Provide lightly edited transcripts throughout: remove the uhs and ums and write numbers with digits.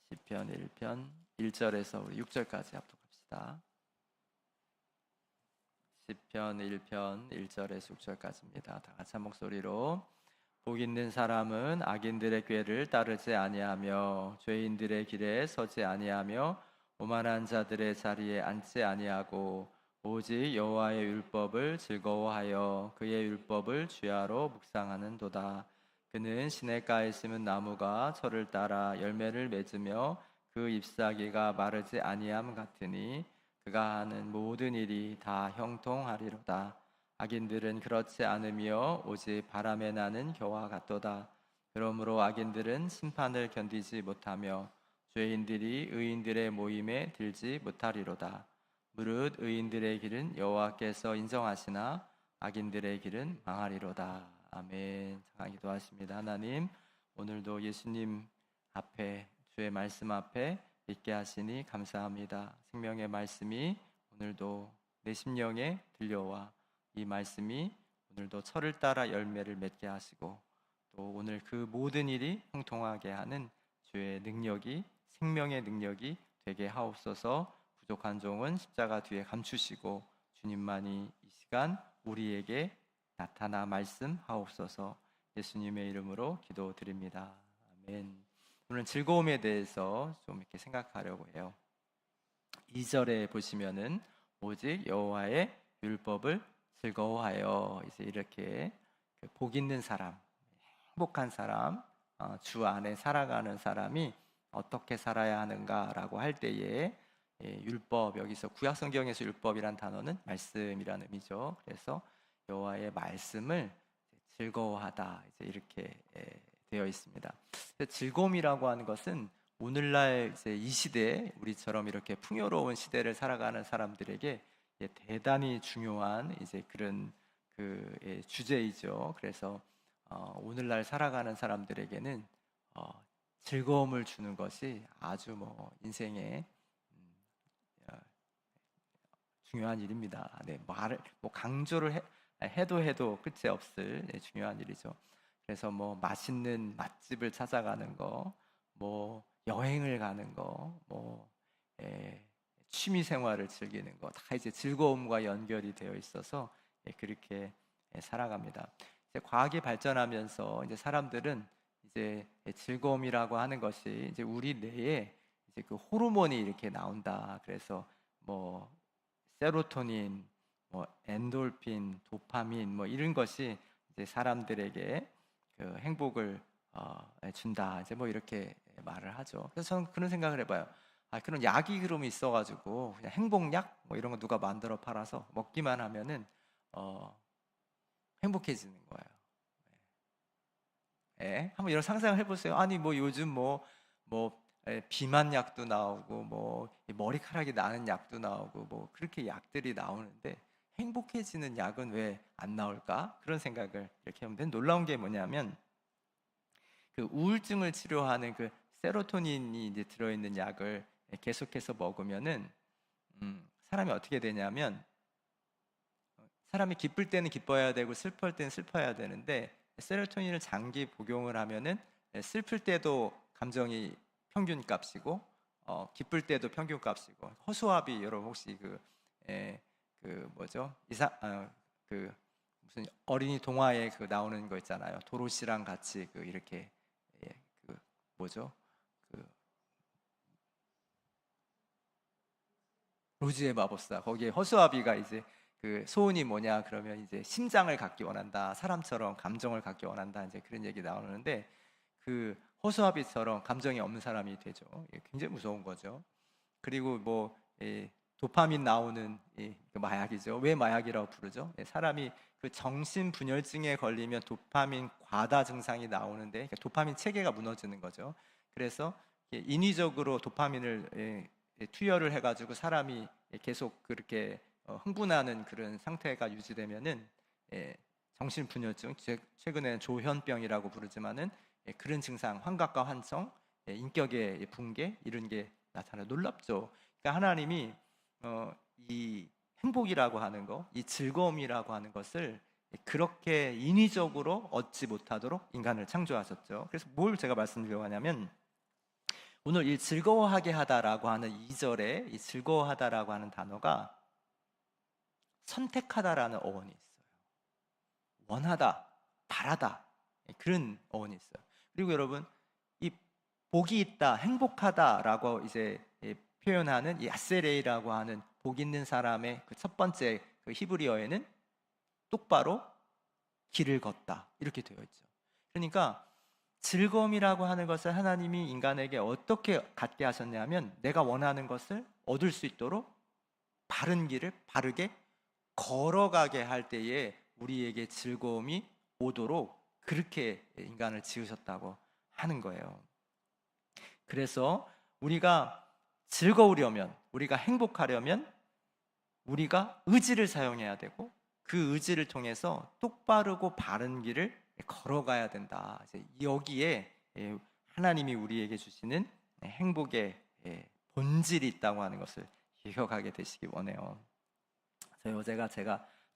시편 1편 1절에서 우리 6절까지 합독합시다. 시편 1편 1절에서 6절까지입니다. 다 같이 한 목소리로. 복 있는 사람은 악인들의 꾀를 따르지 아니하며 죄인들의 길에 서지 아니하며 오만한 자들의 자리에 앉지 아니하고 오직 여호와의 율법을 즐거워하여 그의 율법을 주야로 묵상하는도다. 그는 시냇가에 심은 나무가 철을 따라 열매를 맺으며 그 잎사귀가 마르지 아니함 같으니 그가 하는 모든 일이 다 형통하리로다. 악인들은 그렇지 않으며 오직 바람에 나는 겨와 같도다. 그러므로 악인들은 심판을 견디지 못하며 죄인들이 의인들의 모임에 들지 못하리로다. 무릇 의인들의 길은 여호와께서 인정하시나 악인들의 길은 망하리로다. 아멘. 잠깐 기도하십니다. 하나님, 오늘도 예수님 앞에, 주의 말씀 앞에 있게 하시니 감사합니다. 생명의 말씀이 오늘도 내 심령에 들려와 이 말씀이 오늘도 철을 따라 열매를 맺게 하시고 또 오늘 그 모든 일이 형통하게 하는 주의 능력이, 생명의 능력이 되게 하옵소서. 부족한 종은 십자가 뒤에 감추시고 주님만이 이 시간 우리에게 나타나 말씀하옵소서. 예수님의 이름으로 기도드립니다. 아멘. 오늘 즐거움에 대해서 좀 이렇게 생각하려고 해요. 2절에 보시면은 오직 여호와의 율법을 즐거워하여, 이제 이렇게 복 있는 사람, 행복한 사람, 주 안에 살아가는 사람이 어떻게 살아야 하는가라고 할 때에 율법, 여기서 구약 성경에서 율법이란 단어는 말씀이라는 의미죠. 그래서 여호와의 말씀을 즐거워하다, 이제 이렇게 되어 있습니다. 즐거움이라고 하는 것은 오늘날 이제 이 시대, 우리처럼 이렇게 풍요로운 시대를 살아가는 사람들에게 대단히 중요한 이제 그런 주제이죠. 그래서 오늘날 살아가는 사람들에게는 즐거움을 주는 것이 아주 인생의 중요한 일입니다. 말을 강조를 해도 끝이 없을 중요한 일이죠. 그래서 맛있는 맛집을 찾아가는 거, 여행을 가는 거, 취미 생활을 즐기는 거, 다 이제 즐거움과 연결이 되어 있어서 그렇게 살아갑니다. 이제 과학이 발전하면서 이제 사람들은 이제 즐거움이라고 하는 것이 이제 우리 뇌에 이제 그 호르몬이 이렇게 나온다. 그래서 세로토닌, 엔돌핀, 도파민, 이런 것이 이제 사람들에게 그 행복을 준다. 이제 이렇게 말을 하죠. 그래서 저는 그런 생각을 해봐요. 그런 약이 그러면 있어가지고 그냥 행복약 이런 거 누가 만들어 팔아서 먹기만 하면은 행복해지는 거예요. 한번 이런 상상을 해보세요. 아니 요즘 비만 약도 나오고 머리카락이 나는 약도 나오고 그렇게 약들이 나오는데 행복해지는 약은 왜 안 나올까? 그런 생각을 이렇게 하면 되는데, 놀라운 게 뭐냐면 그 우울증을 치료하는 그 세로토닌이 이제 들어있는 약을 계속해서 먹으면은 사람이 어떻게 되냐면, 사람이 기쁠 때는 기뻐야 되고 슬플 때는 슬퍼야 되는데 세로토닌을 장기 복용을 하면은 슬플 때도 감정이 평균 값이고 기쁠 때도 평균 값이고, 허수아비, 여러분 혹시 무슨 어린이 동화에 나오는 거 있잖아요. 도로시랑 같이 이렇게 로즈의 마법사, 거기에 허수아비가 이제 소원이 뭐냐 그러면 이제 심장을 갖기 원한다, 사람처럼 감정을 갖기 원한다, 이제 그런 얘기 나오는데 허수아비처럼 감정이 없는 사람이 되죠. 굉장히 무서운 거죠. 그리고 도파민 나오는 마약이죠. 왜 마약이라고 부르죠? 사람이 정신분열증에 걸리면 도파민 과다 증상이 나오는데, 그러니까 도파민 체계가 무너지는 거죠. 그래서 인위적으로 도파민을 투여를 해가지고 사람이 계속 그렇게 흥분하는 그런 상태가 유지되면은 정신분열증, 최근에는 조현병이라고 부르지만은 그런 증상, 환각과 환청, 인격의 붕괴, 이런 게 나타나요. 놀랍죠. 그러니까 하나님이 이 행복이라고 하는 거, 이 즐거움이라고 하는 것을 그렇게 인위적으로 얻지 못하도록 인간을 창조하셨죠. 그래서 뭘 제가 말씀드리려고 하냐면, 오늘 이 즐거워하게 하다라고 하는 2절에 이 즐거워하다라고 하는 단어가 선택하다라는 어원이 있어요. 원하다, 바라다, 그런 어원이 있어요. 그리고 여러분, 이 복이 있다, 행복하다라고 이제 표현하는 이 아세레이라고 하는 복 있는 사람의 그 첫 번째 그 히브리어에는 똑바로 길을 걷다 이렇게 되어 있죠. 그러니까 즐거움이라고 하는 것을 하나님이 인간에게 어떻게 갖게 하셨냐면, 내가 원하는 것을 얻을 수 있도록 바른 길을 바르게 걸어가게 할 때에 우리에게 즐거움이 오도록 그렇게 인간을 지으셨다고 하는 거예요. 그래서 우리가 즐거우려면, 우리가 행복하려면 우리가 의지를 사용해야 되고, 그 의지를 통해서 똑바르고 바른 길을 걸어가야 된다. 이제 여기에 하나님이 우리에게 주시는 행복의 본질이 있다고 하는 것을 기억하게 되시기 원해요. 어제가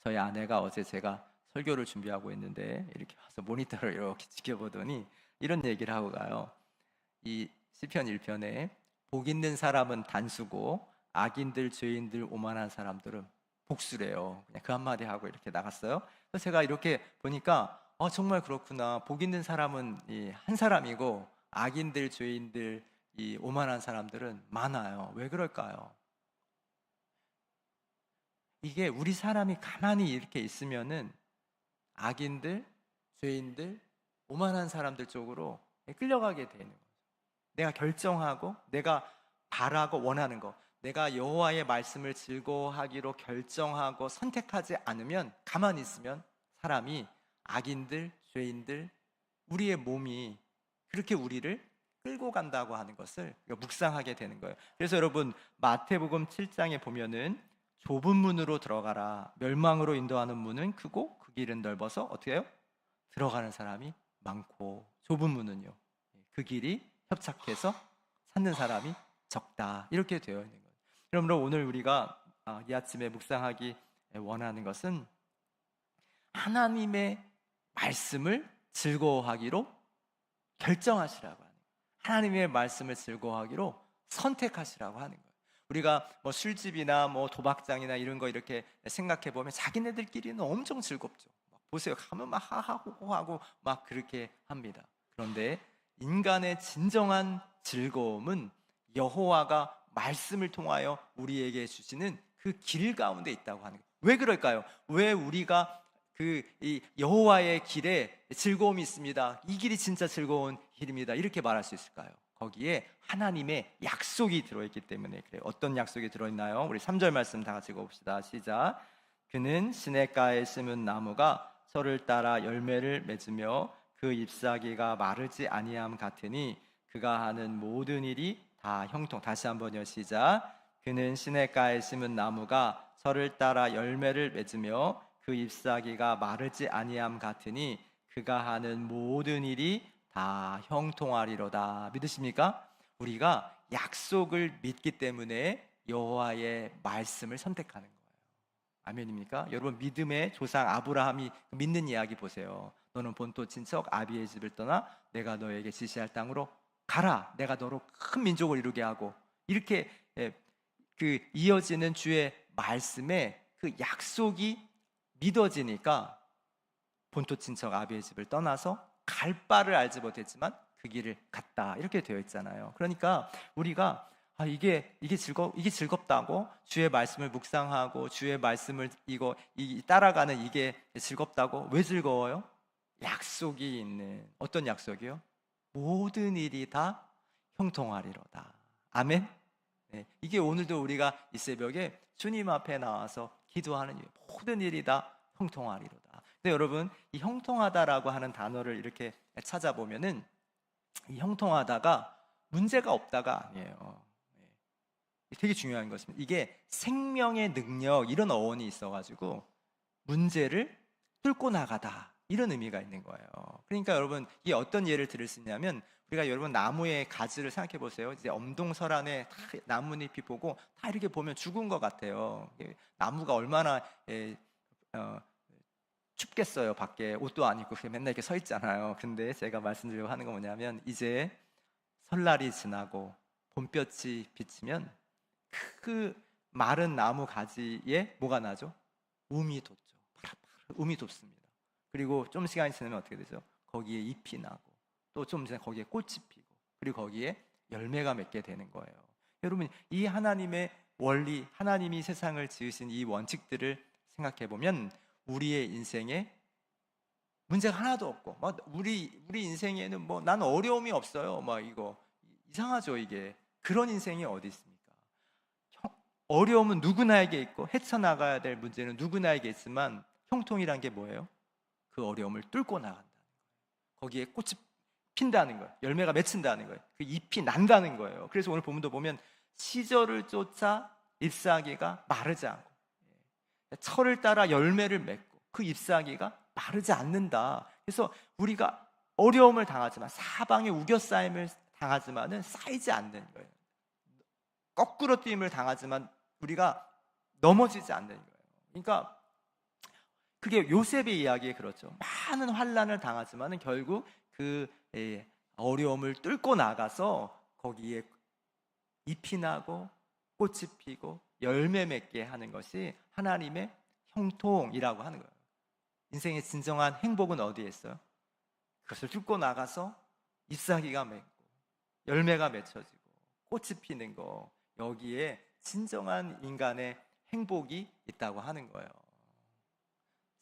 저희 아내가 어제 제가 설교를 준비하고 있는데 이렇게 와서 모니터를 이렇게 지켜보더니 이런 얘기를 하고 가요. 이 시편 1편에 복 있는 사람은 단수고 악인들, 죄인들, 오만한 사람들은 복수래요. 그냥 그 한마디 하고 이렇게 나갔어요. 그래서 제가 이렇게 보니까 정말 그렇구나. 복 있는 사람은 한 사람이고 악인들, 죄인들, 이 오만한 사람들은 많아요. 왜 그럴까요? 이게 우리 사람이 가만히 이렇게 있으면은 악인들, 죄인들, 오만한 사람들 쪽으로 끌려가게 되는 거죠. 내가 결정하고 내가 바라고 원하는 거, 내가 여호와의 말씀을 즐거워하기로 결정하고 선택하지 않으면, 가만히 있으면 사람이 악인들, 죄인들, 우리의 몸이 그렇게 우리를 끌고 간다고 하는 것을 묵상하게 되는 거예요. 그래서 여러분, 마태복음 7장에 보면은 좁은 문으로 들어가라, 멸망으로 인도하는 문은 크고 그 길은 넓어서 어떻게 해요? 들어가는 사람이 많고, 좁은 문은요, 그 길이 협착해서 찾는 사람이 적다, 이렇게 되어 있는 거예요. 그러므로 오늘 우리가 이 아침에 묵상하기 원하는 것은 하나님의 말씀을 즐거워하기로 결정하시라고 하는 거예요. 하나님의 말씀을 즐거워하기로 선택하시라고 하는 거예요. 우리가 뭐 술집이나 뭐 도박장이나 이런 거 이렇게 생각해 보면 자기네들끼리는 엄청 즐겁죠. 보세요, 가면 막 하하호호하고 막 그렇게 합니다. 그런데 인간의 진정한 즐거움은 여호와가 말씀을 통하여 우리에게 주시는 그 길 가운데 있다고 하는 거예요. 왜 그럴까요? 왜 우리가 이 여호와의 길에 즐거움이 있습니다, 이 길이 진짜 즐거운 길입니다, 이렇게 말할 수 있을까요? 거기에 하나님의 약속이 들어있기 때문에 그래요. 어떤 약속이 들어있나요? 우리 3절 말씀 다 같이 읽어봅시다. 시작. 그는 시냇가에 심은 나무가 철을 따라 열매를 맺으며 그 잎사귀가 마르지 아니함 같으니 그가 하는 모든 일이 다 형통. 다시 한번요. 시작. 그는 시냇가에 심은 나무가 철을 따라 열매를 맺으며 그 잎사귀가 마르지 아니함 같으니 그가 하는 모든 일이 다 형통하리로다. 믿으십니까? 우리가 약속을 믿기 때문에 여호와의 말씀을 선택하는 거예요. 아멘입니까? 여러분, 믿음의 조상 아브라함이 믿는 이야기 보세요. 너는 본토 친척 아비의 집을 떠나 내가 너에게 지시할 땅으로 가라. 내가 너로 큰 민족을 이루게 하고, 이렇게 이어지는 주의 말씀에 그 약속이 믿어지니까 본토 친척 아비의 집을 떠나서 갈 바를 알지 못했지만 그 길을 갔다, 이렇게 되어 있잖아요. 그러니까 우리가 이게 즐겁다고, 주의 말씀을 묵상하고 주의 말씀을 따라가는 이게 즐겁다고. 왜 즐거워요? 약속이 있는. 어떤 약속이요? 모든 일이 다 형통하리로다. 아멘. 네, 이게 오늘도 우리가 이 새벽에 주님 앞에 나와서 기도하는 모든 일이 다 형통하리로다. 근데 여러분, 이 형통하다라고 하는 단어를 이렇게 찾아보면은 이 형통하다가 문제가 없다가 아니에요. 되게 중요한 것입니다. 이게 생명의 능력, 이런 어원이 있어가지고 문제를 뚫고 나가다, 이런 의미가 있는 거예요. 그러니까 여러분, 이게 어떤 예를 들을 수 있냐면, 우리가 여러분 나무의 가지를 생각해 보세요. 이제 엄동설안에 다 나뭇잎이 보고 다 이렇게 보면 죽은 것 같아요. 나무가 얼마나 춥겠어요. 밖에 옷도 안 입고 맨날 이렇게 서 있잖아요. 근데 제가 말씀드리려고 하는 건 뭐냐면, 이제 설날이 지나고 봄볕이 비치면 그 마른 나무 가지에 뭐가 나죠? 움이 돋죠. 파라파라 움이 돋습니다. 그리고 좀 시간이 지나면 어떻게 되죠? 거기에 잎이 나고 또 좀 지나면 거기에 꽃이 피고 그리고 거기에 열매가 맺게 되는 거예요. 여러분, 이 하나님의 원리, 하나님이 세상을 지으신 이 원칙들을 생각해 보면 우리의 인생에 문제가 하나도 없고, 막 우리 인생에는 뭐 난 어려움이 없어요. 막 이거 이상하죠, 이게. 그런 인생이 어디 있습니까? 어려움은 누구나에게 있고 헤쳐나가야 될 문제는 누구나에게 있지만 형통이란 게 뭐예요? 그 어려움을 뚫고 나간다는 거예요. 거기에 꽃이 핀다는 거예요. 열매가 맺힌다는 거예요. 그 잎이 난다는 거예요. 그래서 오늘 본문도 보면 시절을 쫓아 잎사귀가 마르지 않고 철을 따라 열매를 맺고 그 잎사귀가 마르지 않는다. 그래서 우리가 어려움을 당하지만 사방에 우겨싸임을 당하지만은 쌓이지 않는 거예요. 거꾸로 뛰임을 당하지만 우리가 넘어지지 않는 거예요. 그러니까 그게 요셉의 이야기에 그렇죠. 많은 환난을 당하지만은 결국 그 어려움을 뚫고 나가서 거기에 잎이 나고 꽃이 피고 열매 맺게 하는 것이 하나님의 형통이라고 하는 거예요. 인생의 진정한 행복은 어디에 있어요? 그것을 뚫고 나가서 잎사귀가 맺고 열매가 맺혀지고 꽃이 피는 거, 여기에 진정한 인간의 행복이 있다고 하는 거예요.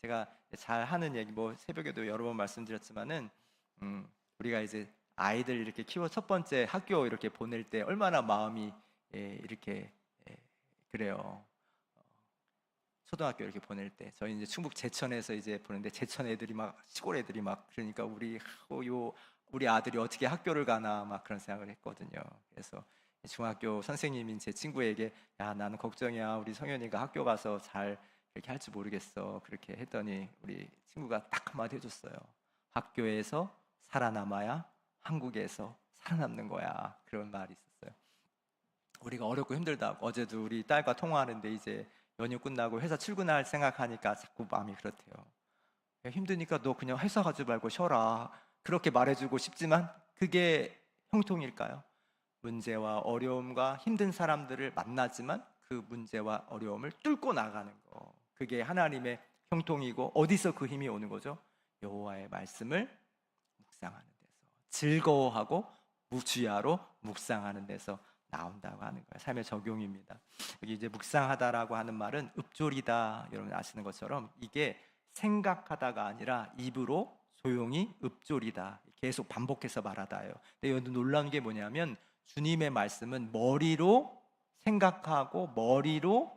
제가 잘 하는 얘기, 뭐 새벽에도 여러 번 말씀드렸지만은 우리가 이제 아이들 이렇게 키워 첫 번째 학교 이렇게 보낼 때 얼마나 마음이 이렇게 그래요. 초등학교 이렇게 보낼 때 저희 이제 충북 제천에서 이제 보는데 제천 애들이 막 시골 애들이 막 그러니까 우리 아들이 어떻게 학교를 가나 막 그런 생각을 했거든요. 그래서 중학교 선생님인 제 친구에게 야, 나는 걱정이야. 우리 성현이가 학교 가서 잘 이렇게 할지 모르겠어. 그렇게 했더니 우리 친구가 딱 한마디 해줬어요. 학교에서 살아남아야 한국에서 살아남는 거야. 그런 말이 있었어요. 우리가 어렵고 힘들다고. 어제도 우리 딸과 통화하는데 이제 연휴 끝나고 회사 출근할 생각하니까 자꾸 마음이 그렇대요. 야, 힘드니까 너 그냥 회사 가지 말고 쉬어라. 그렇게 말해주고 싶지만 그게 형통일까요? 문제와 어려움과 힘든 사람들을 만나지만 그 문제와 어려움을 뚫고 나가는 거, 그게 하나님의 형통이고, 어디서 그 힘이 오는 거죠? 여호와의 말씀을 묵상하는 데서, 즐거워하고 주야로 묵상하는 데서 나온다고 하는 거예요. 삶의 적용입니다. 여기 이제 묵상하다라고 하는 말은 읊조리다, 여러분 아시는 것처럼 이게 생각하다가 아니라 입으로 조용히 읊조리다, 계속 반복해서 말하다예요. 근데 여기 놀라운 게 뭐냐면 주님의 말씀은 머리로 생각하고 머리로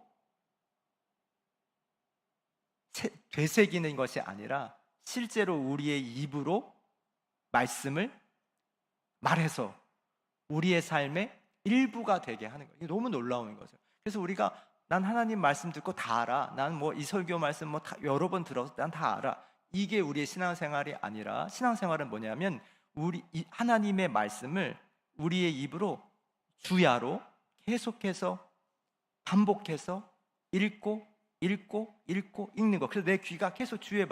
되새기는 것이 아니라 실제로 우리의 입으로 말씀을 말해서 우리의 삶의 일부가 되게 하는 거예요. 이게 너무 놀라운 거죠. 그래서 우리가 난 하나님 말씀 듣고 다 알아. 난 뭐 이 설교 말씀 뭐 다 여러 번 들어서 난 다 알아. 이게 우리의 신앙생활이 아니라, 신앙생활은 뭐냐면 우리 하나님의 말씀을 우리의 입으로 주야로 계속해서 반복해서 읽고 읽는 거. 그래서 내 귀가 계속 주의 말